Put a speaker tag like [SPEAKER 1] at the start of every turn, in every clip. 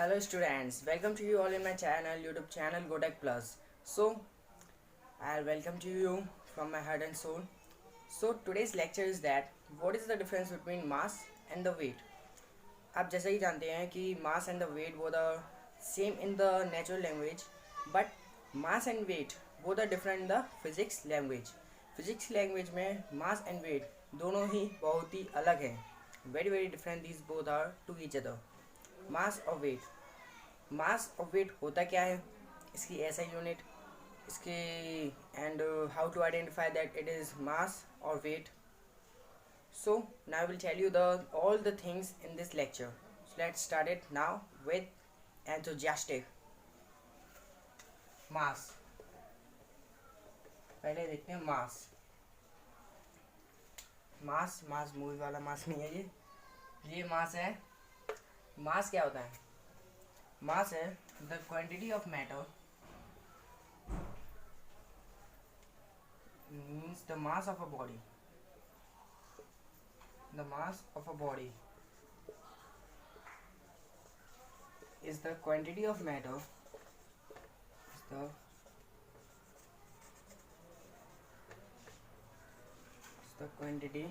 [SPEAKER 1] Hello students, welcome to you all in my channel, YouTube channel Godek Plus. So, I'll welcome to you from my heart and soul. So, today's lecture is that what is the difference between mass and the weight? आप जैसे ही जानते हैं कि mass and the weight both are same in the natural language, but mass and weight both are different in the physics language. Physics language में mass and weight दोनों ही बहुत ही अलग हैं. Very different these both are to each other. मास और wait. मास और wait होता क्या है, इसकी ऐसा यूनिट, इसके and how to identify that it is mass और weight. So now I will tell you the all the things in this lecture. So let's start it now with enthusiastic. Mass, पहले देखते हैं मास. मास mass movie वाला मास नहीं है ये मास है. मास क्या होता है? मास है the quantity of matter, means the mass of a body. The mass of a body is the quantity of matter, is the quantity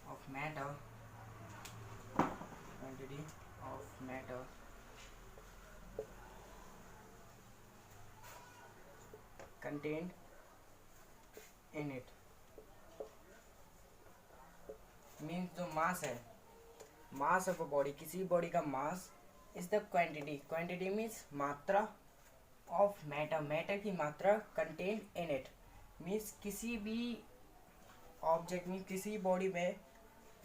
[SPEAKER 1] of matter, quantity of matter contained in it. Means जो mass है, मास of a body, किसी body का mass is the quantity. Quantity means मात्रा of matter, matter की मात्रा contain in it. Means किसी भी object में, किसी बॉडी में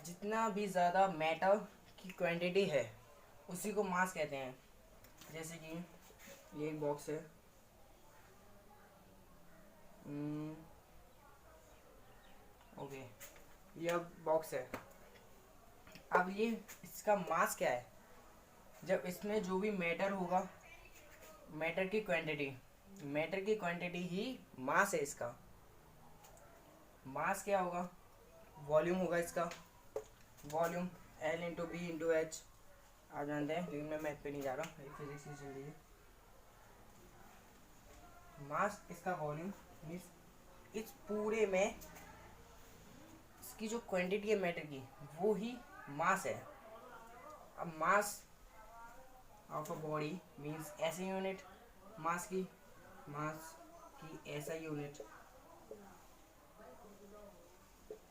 [SPEAKER 1] जितना भी ज़्यादा मैटर की क्वांटिटी है उसी को मास कहते हैं. जैसे कि ये एक बॉक्स है, ओके, ये अब बॉक्स है. अब ये इसका मास क्या है? जब इसमें जो भी मैटर होगा, मैटर की क्वांटिटी ही मास है इसका. मास क्या होगा? वॉल्यूम होगा इसका. Volume L into B into H. आप जानते हैं, लेकिन मैं मैथ पे नहीं जा रहा, फिजिक्स ही चल रही है. मास इसका वॉल्यूम मीन्स इस पूरे में इसकी जो क्वांटिटी है मैटर की वो ही मास है. अब मास ऑफ अ बॉडी मीन्स ऐसी यूनिट मास की ऐसा यूनिट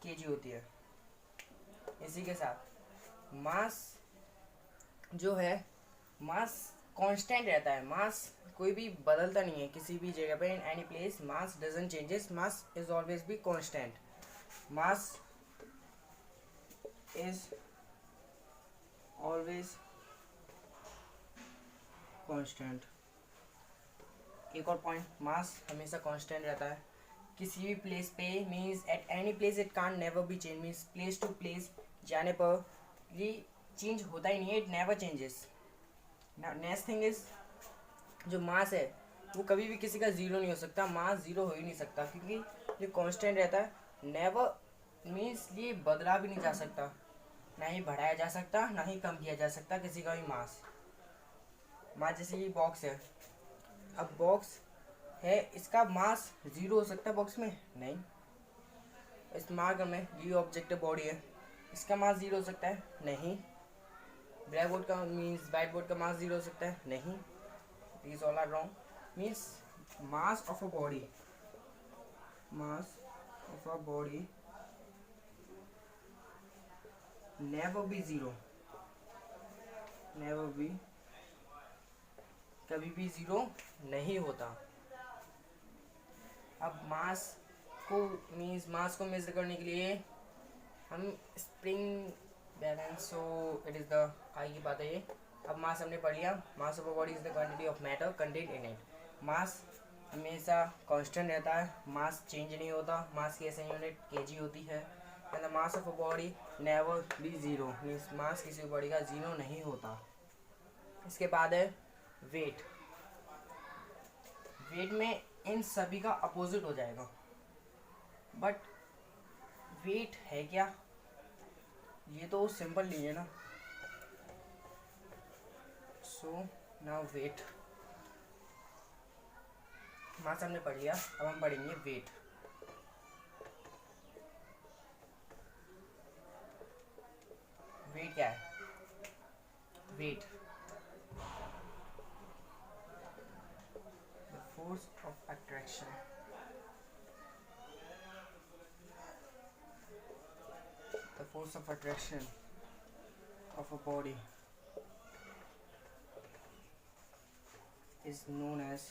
[SPEAKER 1] केजी होती है. इसी के साथ मास जो है, मास कांस्टेंट रहता है. मास कोई भी बदलता नहीं है किसी भी जगह पे. In any place mass doesn't changes. Mass is always be constant. Mass is always constant. एक और पॉइंट, मास हमेशा कांस्टेंट रहता है किसी भी प्लेस पे. Means at any place it can't never be change. Means place to place जाने पर ये चेंज होता ही नहीं है. It never changes. Next thing is, जो मास है वो कभी भी किसी का ज़ीरो नहीं हो सकता. मास ज़ीरो हो ही नहीं सकता क्योंकि ये कांस्टेंट रहता है. नेवर मीन्स ये बदला भी नहीं जा सकता, ना ही बढ़ाया जा सकता, ना ही कम किया जा सकता किसी का भी मास. जैसे ये बॉक्स है, अब बॉक्स है, इसका मास ज़ीरो हो सकता है बॉक्स में? नहीं. इस मार्ग में ये ऑब्जेक्ट बॉडी है, इसका मास ज़ीरो हो सकता है? नहीं. ब्लैक बोर्ड का मीन्स वाइट बोर्ड का मास ज़ीरो हो सकता है? नहीं. These all are wrong. Means mass of a body, never be zero, कभी भी ज़ीरो नहीं होता. अब मास को मेजर करने के लिए हम spring balance, so it is the I की बात है ये. अब मास हमने पढ़ लिया. Mass of a body is the quantity of matter contained in it. Mass हमेशा कांस्टेंट रहता है, मास चेंज नहीं होता. मास की ऐसे यूनिट केजी होती है. And the mass of a body never be zero, means mass किसी बॉडी का ज़ीरो नहीं होता. इसके बाद है वेट. वेट में इन सभी का अपोजिट हो जाएगा. बट वेट है क्या? ये तो सिंपल नहीं है ना. सो नाउ वेट, मास हमने पढ़ लिया, अब हम पढ़ेंगे वेट। वेट क्या है? Weight the force of attraction, the force of attraction of a body is known as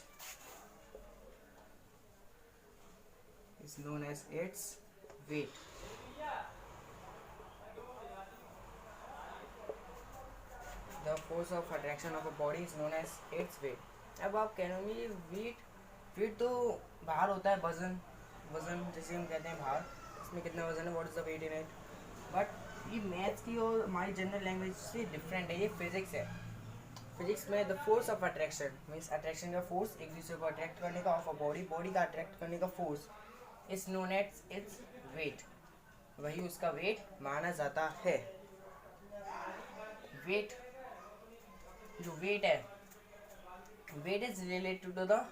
[SPEAKER 1] its weight. The force of attraction of a body is known as its weight. अब आप कह रहे होंगे wait तो भार होता है, वजन जैसे हम कहते हैं भार, इसमें कितना वजन है, what is the weight in it. But ये मैथ्स की और हमारी जनरल लैंग्वेज से डिफरेंट है, ये फिजिक्स है। फिजिक्स में the force of attraction means attraction का फोर्स, एक दूसरे को अट्रैक्ट करने का, ऑफ अ बॉडी का अट्रैक्ट करने का force is known as its weight, वही उसका वेट माना जाता है। वेट, जो वेट है, weight is related to the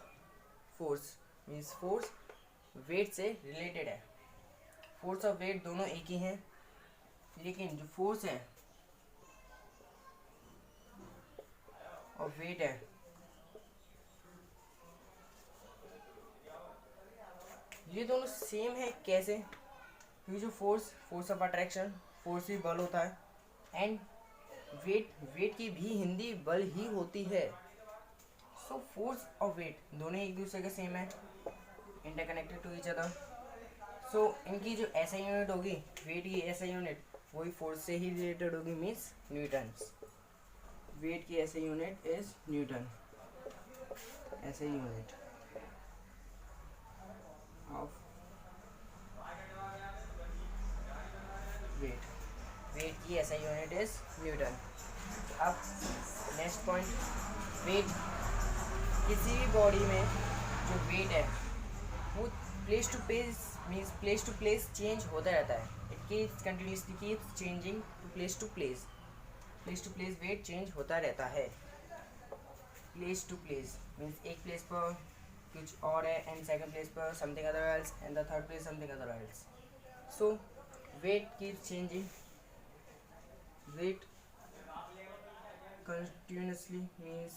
[SPEAKER 1] force, means force weight से रिलेटेड है। फोर्स और वेट दोनों एक ही हैं, लेकिन जो फोर्स है और वेट है ये दोनों सेम है। कैसे? क्योंकि जो फोर्स ऑफ अट्रैक्शन, फोर्स भी बल होता है, एंड वेट की भी हिंदी बल ही होती है। सो फोर्स और वेट दोनों एक दूसरे के सेम है, interconnected to each other. So इनकी जो एसआई यूनिट होगी, वेट की एसआई यूनिट वही फोर्स से ही रिलेटेड होगी, मीन्स न्यूटन्स। वेट की SI unit is newton, SI unit of weight की एसआई यूनिट इज न्यूटन। अब नेक्स्ट पॉइंट, वेट, किसी भी बॉडी में जो वेट है वो प्लेस टू प्लेस चेंज होता रहता है। It keeps continuously keeps changing to place weight change होता रहता है। प्लेस टू प्लेस मीन्स एक प्लेस पर कुछ और है, एंड सेकंड प्लेस पर something other else, and the third place something other else. So weight keeps changing, weight continuously means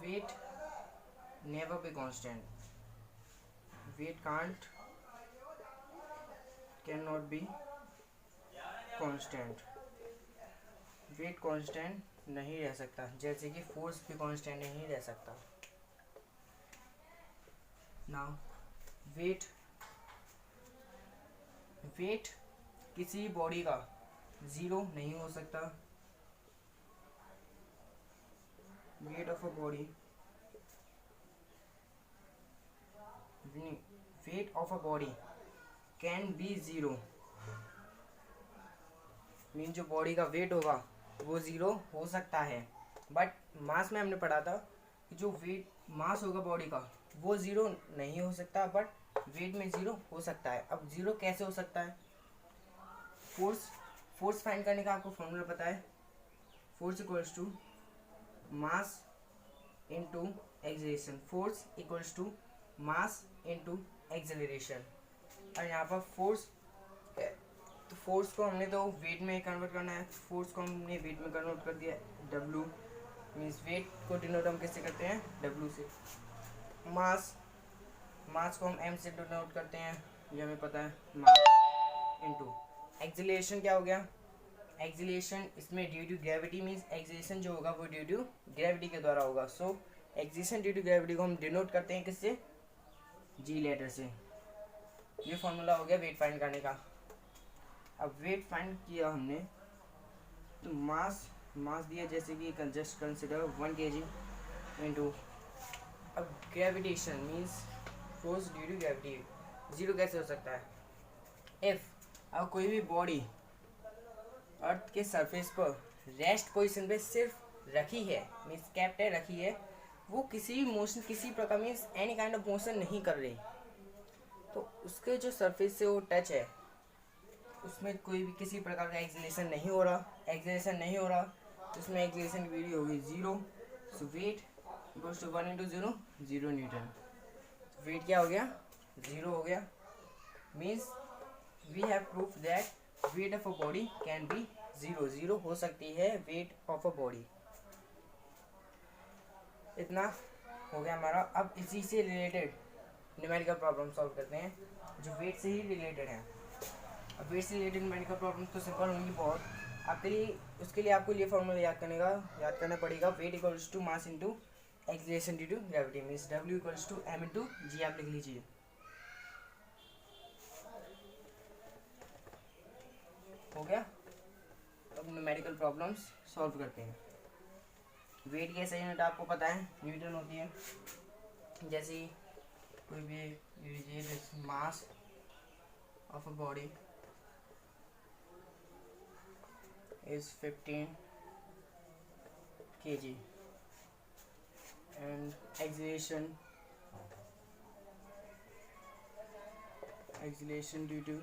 [SPEAKER 1] weight never be constant, weight cannot be constant, weight constant नहीं रह सकता, जैसे कि फोर्स भी constant नहीं रह सकता। now weight किसी बॉडी का जीरो नहीं हो सकता। weight of a body can be zero, mean जो बॉडी का वेट होगा वो ज़ीरो हो सकता है। बट मास में हमने पढ़ा था कि जो वेट मास होगा बॉडी का वो ज़ीरो नहीं हो सकता, बट वेट में ज़ीरो हो सकता है। अब ज़ीरो कैसे हो सकता है? फोर्स फाइंड करने का आपको फॉर्मूला पता है, force equals to mass into acceleration, force equals to mass into acceleration. और यहाँ पर फोर्स, तो फोर्स को हमने तो वेट में कन्वर्ट करना है, फोर्स को हमने वेट में कन्वर्ट कर दिया, W मीन्स वेट को डिनोट हम किससे करते हैं? W से। मास को हम M से डिनोट करते हैं, ये हमें पता है, मास इनटू एक्सेलरेशन। क्या हो गया? एक्सेलरेशन इसमें due to gravity, means acceleration जो होगा वो ड्यू टू ग्रेविटी के द्वारा होगा। So acceleration due to gravity को हम डिनोट करते हैं किससे? G लेटर से। ये फॉर्मूला हो गया वेट फाइंड करने का। अब वेट फाइंड किया हमने, तो मास दिया, जैसे कि जस्ट कंसिडर 1 kg इनटू, अब gravitation means force due to gravity, zero कैसे हो सकता है? अब कोई भी बॉडी अर्थ के सरफेस पर रेस्ट पोजीशन पे सिर्फ रखी है, मीन्स कैप्ट है, रखी है, वो किसी भी मोशन, किसी प्रकार means any kind of motion नहीं कर रही, तो उसके जो सरफेस से वो टच है उसमें कोई भी किसी प्रकार का एक्सेलरेशन नहीं हो रहा, तो इसमें एक्सेलरेशन की वैल्यू होगी 0, so weight equals to 1 into 0, 0 newton. Weight क्या हो गया, 0 हो गया। Means we have proof that weight of a body can be 0, 0 हो सकती है वेट ऑफ अ बॉडी। इतना हो गया हमारा। अब इसी से रिलेटेड न्यूमेरिकल प्रॉब्लम सॉल्व करते हैं जो वेट से ही रिलेटेड है। अब वेट से रिलेटेड न्यूमेरिकल प्रॉब्लम तो सिंपल होंगी बहुत आपके लिए। उसके लिए आपको ये फॉर्मूला याद करना पड़ेगा, weight equals to mass into acceleration due to gravity, means W equals to M into G. आप लिख लीजिए। हो गया। अब न्यूमेरिकल प्रॉब्लम्स सॉल्व करते हैं। वेट की सही यूनिट आपको पता है न्यूटन होती है। जैसे कोई भी लीजिए, मास of a body is 15 kg and acceleration due to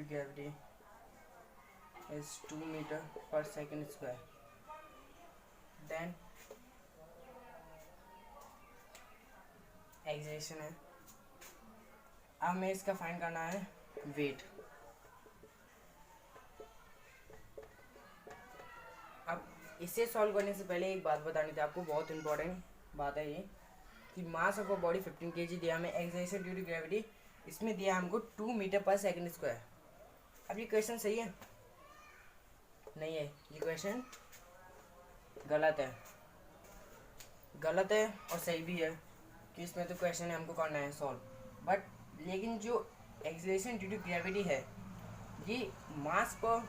[SPEAKER 1] gravity is 2 meter per second square. Then acceleration है। अब हमें इसका फाइंड करना है वेट। अब इसे सॉल्व करने से पहले एक बात बतानी थी आपको, बहुत इंपॉर्टेंट बात है ये, कि मास ऑफ अ बॉडी 15 kg दिया हमें, एक्सेलरेशन ड्यू टू ग्रेविटी इसमें दिया हमको 2 मीटर पर सेकंड स्क्वायर। अब ये क्वेश्चन सही है? नहीं है, ये क्वेश्चन गलत है। गलत है और सही भी है कि इसमें तो क्वेश्चन है हमको करना है सॉल्व, बट लेकिन जो एक्सेलरेशन ड्यू टू ग्रेविटी है ये मास पर,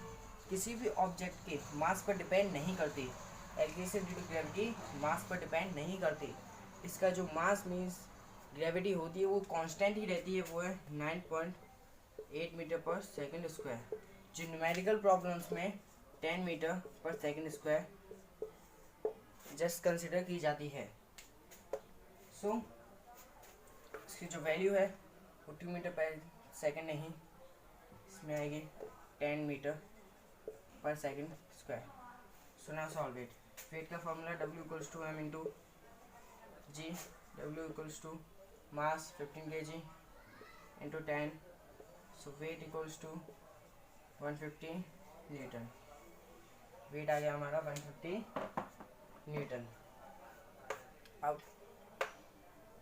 [SPEAKER 1] किसी भी ऑब्जेक्ट के मास पर डिपेंड नहीं करती। एक्सेलरेशन ड्यू टू ग्रेविटी मास पर डिपेंड नहीं करती। इसका जो मास मीन्स ग्रेविटी होती है वो कांस्टेंट ही रहती है, वो है 9.8 मीटर पर सेकंड स्क्वायर, जो न्यूमेरिकल प्रॉब्लम्स में 10 मीटर पर सेकंड स्क्वायर जस्ट कंसिडर की जाती है। सो इसकी जो वैल्यू है वो 2 मीटर पर सेकंड नहीं, इसमें आएगी 10 मीटर पर second square. So now solve it. Weight का formula W equals to m into G. W equals to mass 15 kg into 10, so weight equals to 150 newton. Weight आ गया हमारा 150 न्यूटन। अब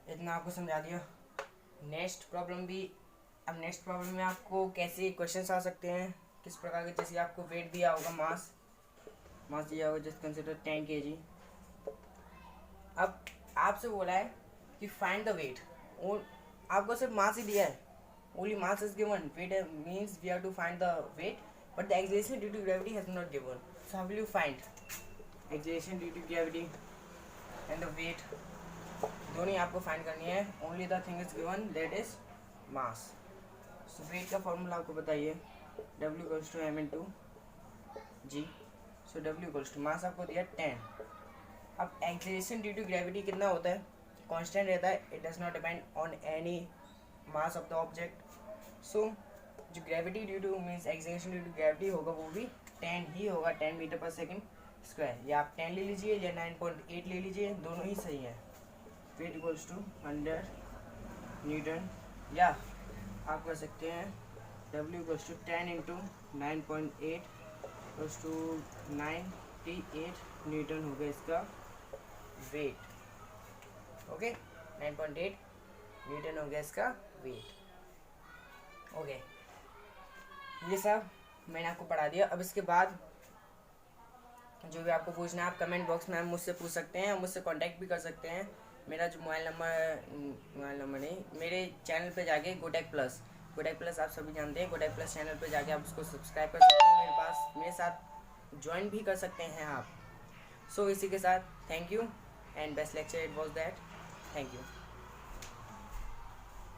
[SPEAKER 1] इतना आपको समझा दिया। नेक्स्ट प्रॉब्लम में आपको कैसे क्वेश्चंस आ सकते हैं, किस प्रकार के, जैसे आपको वेट दिया होगा, मास दिया होगा, जस्ट कंसिडर 10 kg। अब आपसे बोला है कि फाइंड द वेट, आपको सिर्फ मास ही दिया है, only mass is given, weight means we have to find the weight, but the acceleration due to gravity has not given. So how will you find acceleration due to gravity and the weight? दोनों ही आपको find करनी है। Only the thing is given, that is mass. So weight का formula आपको बताइए, W equals to m into g. So W equals to mass आपको दिया 10। अब एक्सेलरेशन ड्यू टू ग्रेविटी कितना होता है? कांस्टेंट रहता है, it does not depend on any mass of the object. So जो gravity due to means acceleration due to gravity होगा वो भी 10 ही होगा, 10 मीटर पर सेकंड स्क्वायर। या आप 10 ले लीजिए या 9.8 ले लीजिए, दोनों ही सही है। वेट इक्वल्स टू 100 न्यूटन, या आप कर सकते हैं W equals to 10 into 9.8 equals to 98 newton हो गया इसका वेट। ओके, 9.8 न्यूटन हो गया इसका वेट। ओके, ये सब मैंने आपको पढ़ा दिया। अब इसके बाद जो भी आपको पूछना है आप कमेंट बॉक्स में मुझसे पूछ सकते हैं, मुझसे कांटेक्ट भी कर सकते हैं। मेरा जो मोबाइल नंबर नहीं, मेरे चैनल पे जाके गोटेक प्लस आप सभी जानते हैं, गोटेक प्लस चैनल पे जाके आप उसको सब्सक्राइब कर सकते हैं, मेरे साथ ज्वाइन भी कर सकते हैं आप। सो इसी के साथ thank you and best lecture it was that. Thank you.